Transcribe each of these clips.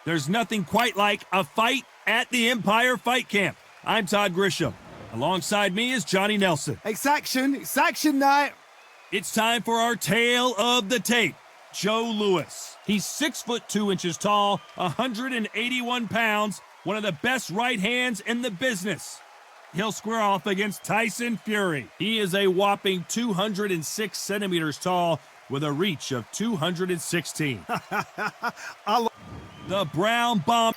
There's nothing quite like a fight at the Empire Fight Camp. I'm Todd Grisham. Alongside me is Johnny Nelson. It's action night. It's time for our tale of the tape. Joe Louis. He's 6'2" tall, 181 pounds, one of the best right hands in the business. He'll square off against TYSON Fury. He is a whopping 206 centimeters tall with a reach of 216. The Brown Bomb.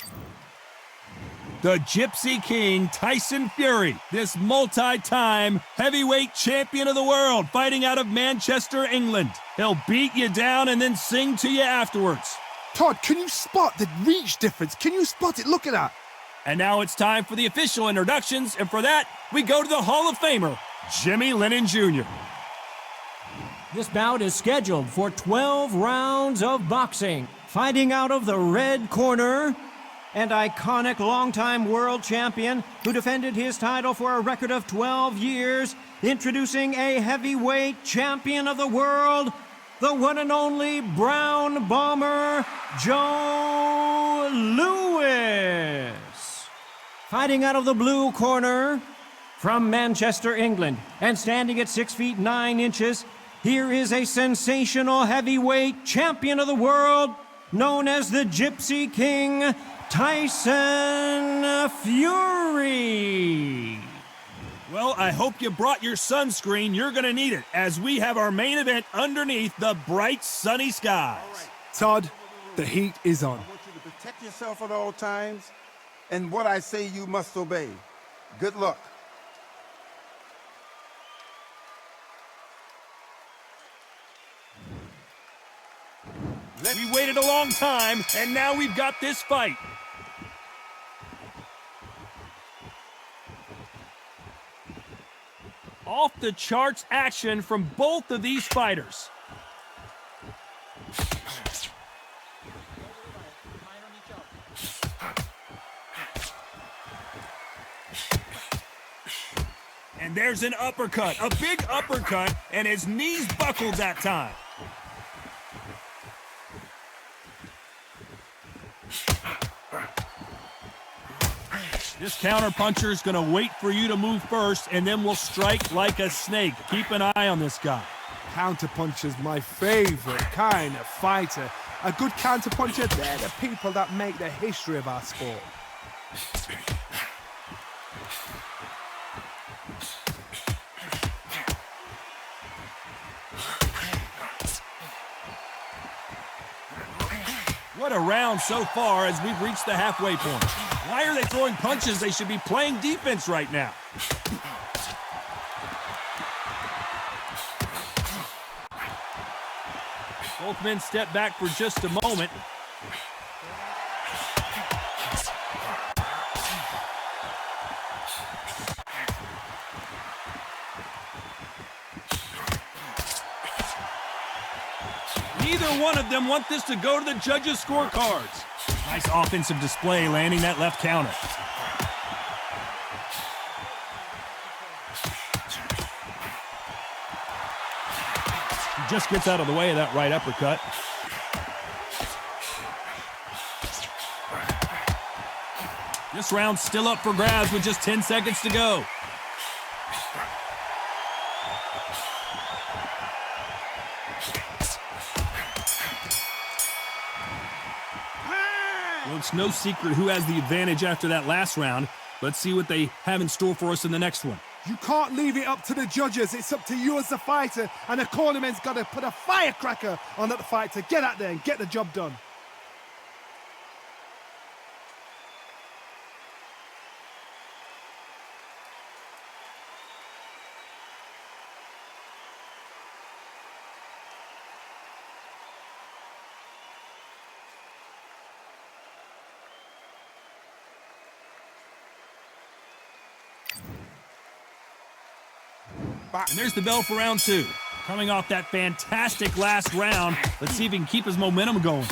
The Gypsy King, TYSON Fury, this multi-time heavyweight champion of the world, fighting out of Manchester, England. He'll beat you down and then sing to you afterwards. Todd, can you spot the reach difference? Can you spot it? Look at that. And now it's time for the official introductions, and for that, we go to the Hall of Famer, Jimmy Lennon Jr. This bout is scheduled for 12 rounds of boxing. Fighting out of the red corner, and iconic longtime world champion who defended his title for a record of 12 years, introducing a heavyweight champion of the world, the one and only Brown Bomber, Joe Louis. Fighting out of the blue corner, from Manchester, England, and standing at 6 feet 9 inches, here is a sensational heavyweight champion of the world, known as the Gypsy King, TYSON Fury. Well, I hope you brought your sunscreen. You're going to need it, as we have our main event underneath the bright, sunny skies. Todd, the heat is on. I want you to protect yourself at all times, and what I say you must obey. Good luck. We waited a long time, and now we've got this fight. Off the charts action from both of these fighters. And there's an uppercut, a big uppercut, and his knees buckled that time. This counterpuncher is going to wait for you to move first, and then will strike like a snake. Keep an eye on this guy. Counterpuncher's my favorite kind of fighter. A good counterpuncher, they're the people that make the history of our sport. What a round so far as we've reached the halfway point. Why are they throwing punches? They should be playing defense right now. Both men step back for just a moment. Neither one of them want this to go to the judges' scorecards. Nice offensive display, landing that left counter. He just gets out of the way of that right uppercut. This round's still up for grabs with just 10 seconds to go. Well, it's no secret who has the advantage after that last round. Let's see what they have in store for us in the next one. You can't leave it up to the judges. It's up to you as the fighter, and the cornerman's got to put a firecracker on that fight to get out there and get the job done. And there's the bell for round two. Coming off that fantastic last round, let's see if he can keep his momentum going.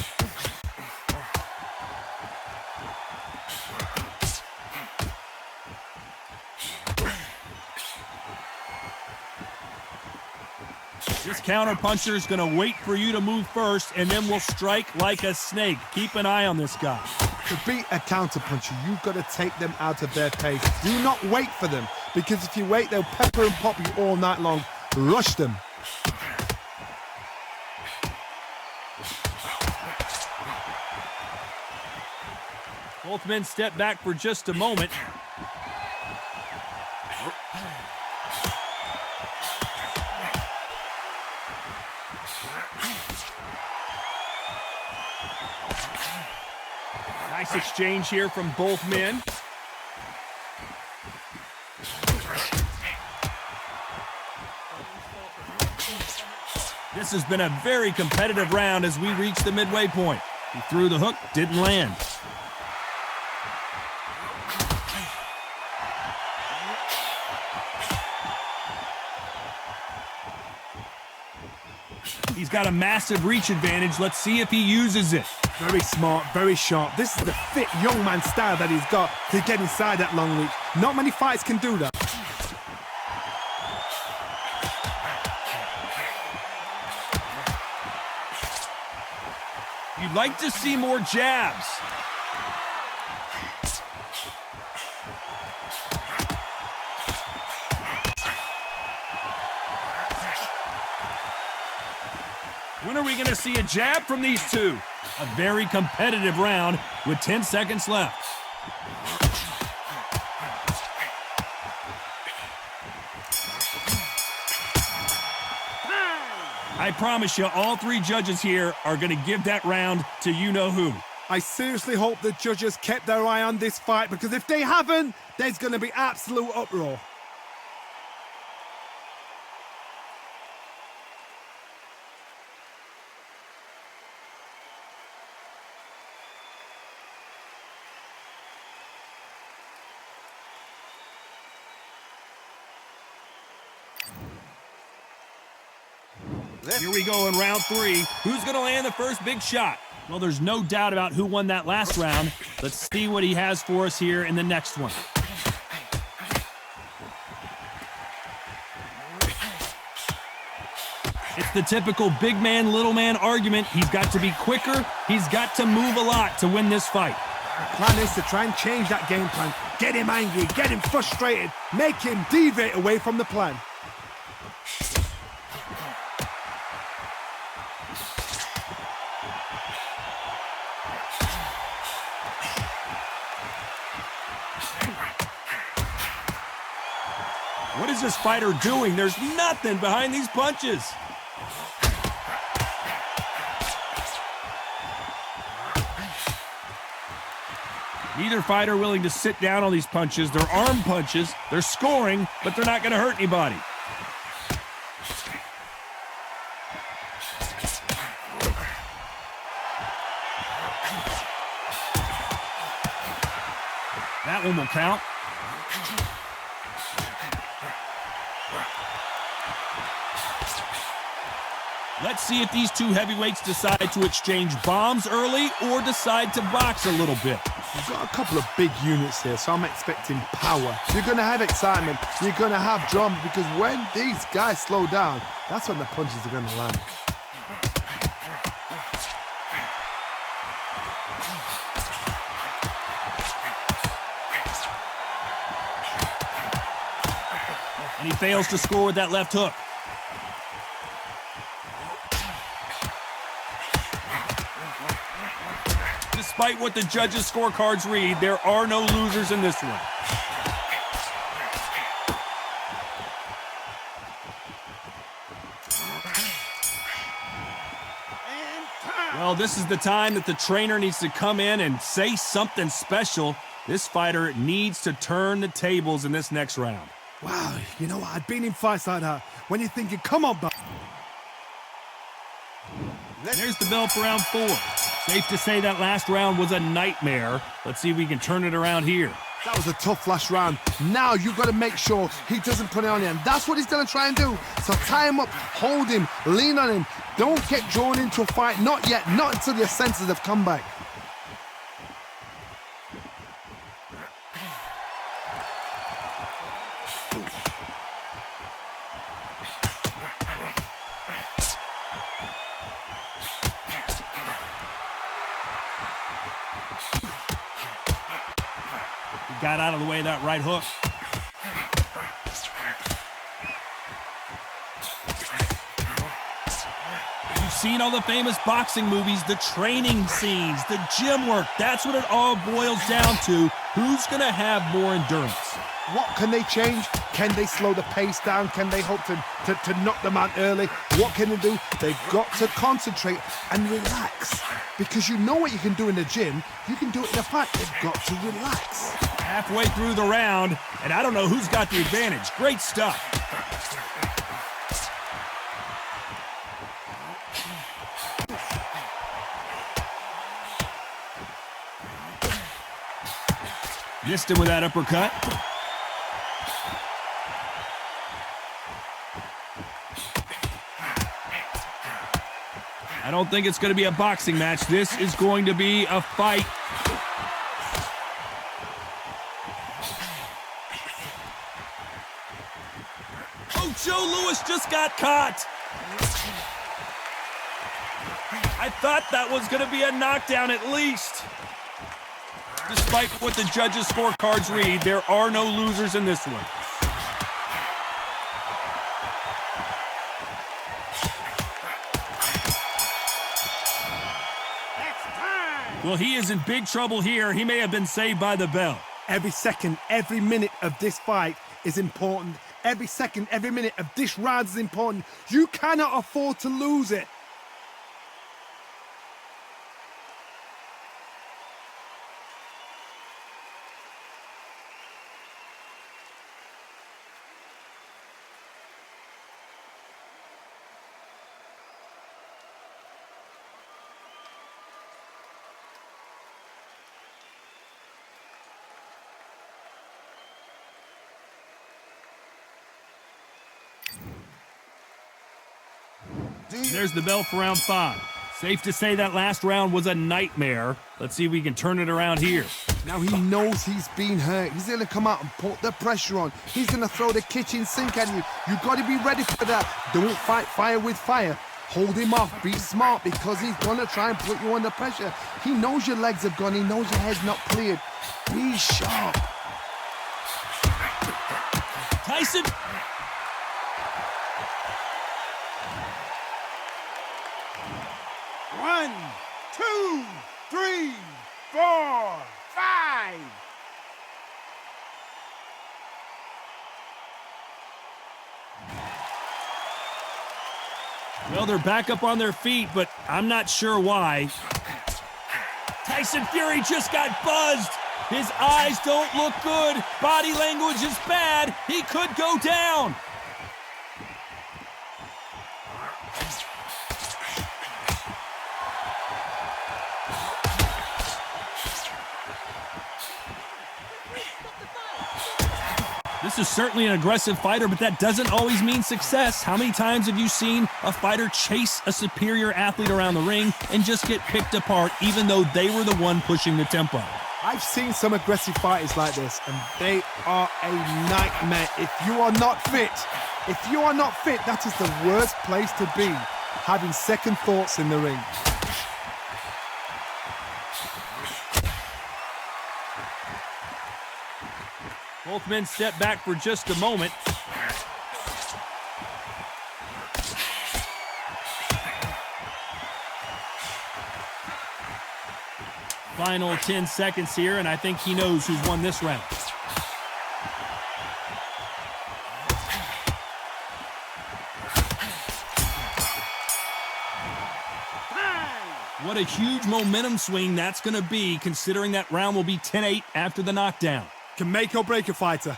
This counterpuncher is going to wait for you to move first, and then will strike like a snake. Keep an eye on this guy. To beat a counterpuncher, you've got to take them out of their pace. Do not wait for them, because if you wait, they'll pepper and pop you all night long. Rush them. Both men step back for just a moment. Nice exchange here from both men. This has been a very competitive round as we reach the midway point. He threw the hook, didn't land. He's got a massive reach advantage. Let's see if he uses it. Very smart, very sharp. This is the fit young man style that he's got to get inside that long reach. Not many fights can do that. You'd like to see more jabs. When are we going to see a jab from these two? A very competitive round with 10 seconds left. I promise you, all three judges here are going to give that round to you-know-who. I seriously hope the judges kept their eye on this fight, because if they haven't, there's going to be absolute uproar. Here we go in round three. Who's going to land the first big shot? Well, there's no doubt about who won that last round. Let's see what he has for us here in the next one. It's the typical big man, little man argument. He's got to be quicker. He's got to move a lot to win this fight. The plan is to try and change that game plan. Get him angry, get him frustrated, make him deviate away from the plan. What is this fighter doing? There's nothing behind these punches. Neither fighter willing to sit down on these punches. They're arm punches. They're scoring, but they're not going to hurt anybody. That one will count. Let's see if these two heavyweights decide to exchange bombs early or decide to box a little bit. You've got a couple of big units here, so I'm expecting power. You're going to have excitement. You're going to have drama, because when these guys slow down, that's when the punches are going to land. And he fails to score with that left hook. Despite what the judges' scorecards read, there are no losers in this one. Well, this is the time that the trainer needs to come in and say something special. This fighter needs to turn the tables in this next round. Wow, you know what? I've been in fights like that. When you're thinking, come on, bud. There's the bell for round 4. Safe to say that last round was a nightmare. Let's see if we can turn it around here. That was a tough last round. Now you've got to make sure he doesn't put it on you. And that's what he's going to try and do. So tie him up, hold him, lean on him. Don't get drawn into a fight. Not yet. Not until your senses have come back. Got out of the way of that right hook. You've seen all the famous boxing movies, the training scenes, the gym work. That's what it all boils down to. Who's going to have more endurance? What can they change? Can they slow the pace down? Can they hope to knock them out early? What can they do? They've got to concentrate and relax. Because you know what you can do in the gym, you can do it in a fight. They've got to relax. Halfway through the round, and I don't know who's got the advantage. Great stuff. Missed him with that uppercut. I don't think it's going to be a boxing match. This is going to be a fight. Oh, Joe Louis just got caught. I thought that was going to be a knockdown at least. Despite what the judges' scorecards read, there are no losers in this one. Well, he is in big trouble here. He may have been saved by the bell. Every second, every minute of this fight is important. Every second, every minute of this round is important. You cannot afford to lose it. There's the bell for round 5. Safe to say that last round was a nightmare. Let's see if we can turn it around here. Now he knows he's been hurt. He's going to come out and put the pressure on. He's going to throw the kitchen sink at you. You've got to be ready for that. Don't fight fire with fire. Hold him off. Be smart because he's going to try and put you under pressure. He knows your legs have gone. He knows your head's not cleared. Be sharp. Tyson. One, two, three, 4, 5. Well, they're back up on their feet, but I'm not sure why. Tyson Fury just got buzzed. His eyes don't look good. Body language is bad. He could go down. This is certainly an aggressive fighter, but that doesn't always mean success. How many times have you seen a fighter chase a superior athlete around the ring and just get picked apart even though they were the one pushing the tempo? I've seen some aggressive fighters like this, and they are a nightmare. If you are not fit, that is the worst place to be, having second thoughts in the ring. Both men step back for just a moment. Final 10 seconds here, and I think he knows who's won this round. What a huge momentum swing that's going to be, considering that round will be 10-8 after the knockdown. Can make or break a fighter.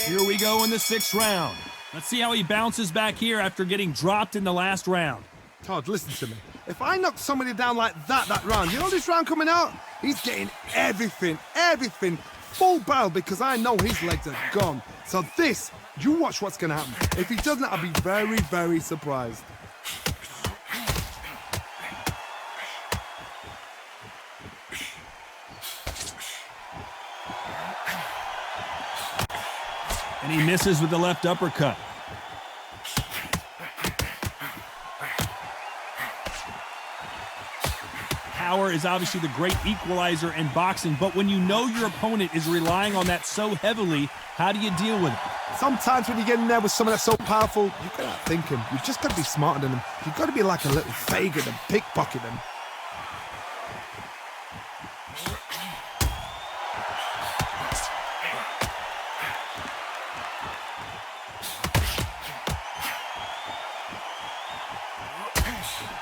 Here we go in the 6th round. Let's see how he bounces back here after getting dropped in the last round. Todd, listen to me. If I knock somebody down like that round, you know this round coming out? He's getting everything, full barrel, because I know his legs are gone. So this, you watch what's going to happen. If he doesn't, I'll be very, very surprised. And he misses with the left uppercut. Power is obviously the great equalizer in boxing, but when you know your opponent is relying on that so heavily, how do you deal with it? Sometimes when you get in there with someone that's so powerful, you've got to outthink him. You've just got to be smarter than him. You've got to be like a little Fagin and pickpocket him.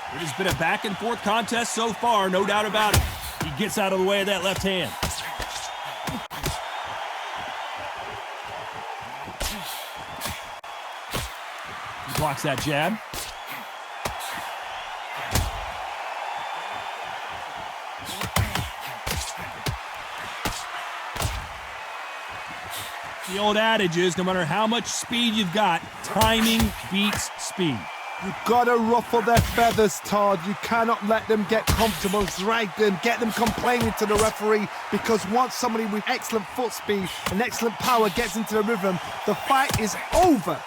It has been a back-and-forth contest so far, no doubt about it. He gets out of the way of that left hand. He blocks that jab. The old adage is, no matter how much speed you've got, timing beats speed. You've got to ruffle their feathers, Todd. You cannot let them get comfortable, drag them, get them complaining to the referee, because once somebody with excellent foot speed and excellent power gets into the rhythm, the fight is over.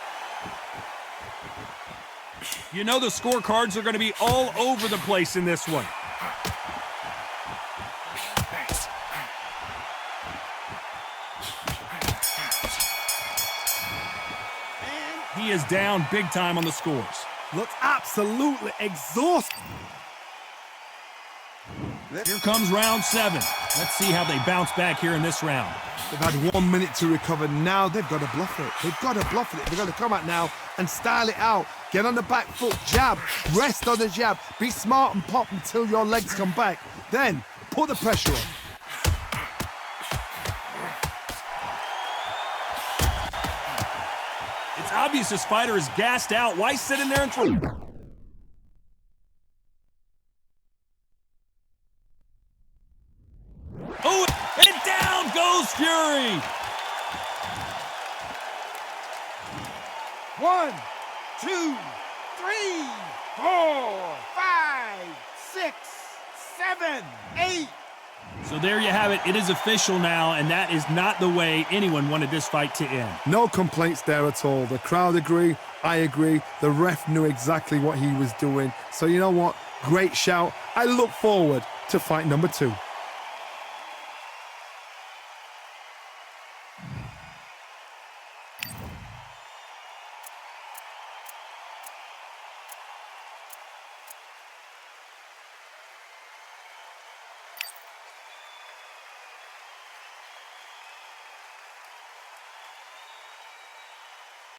You know the scorecards are going to be all over the place in this one. He is down big time on the scores. Looks absolutely exhausted. Here comes round 7. Let's see how they bounce back here in this round. They've had 1 minute to recover. Now they've got to bluff it. They've got to bluff it. They've got to come out now and style it out. Get on the back foot, jab, rest on the jab. Be smart and pop until your legs come back. Then put the pressure on. It's obvious this fighter is gassed out. Why sit in there and throw? Oh, and down goes Fury. 1, 2, 3, 4, 5, 6, 7, 8. So there you have it. It is official now, and that is not the way anyone wanted this fight to end. No complaints there at all. The crowd agree. I agree. The ref knew exactly what he was doing. So you know what? Great shout. I look forward to fight number 2.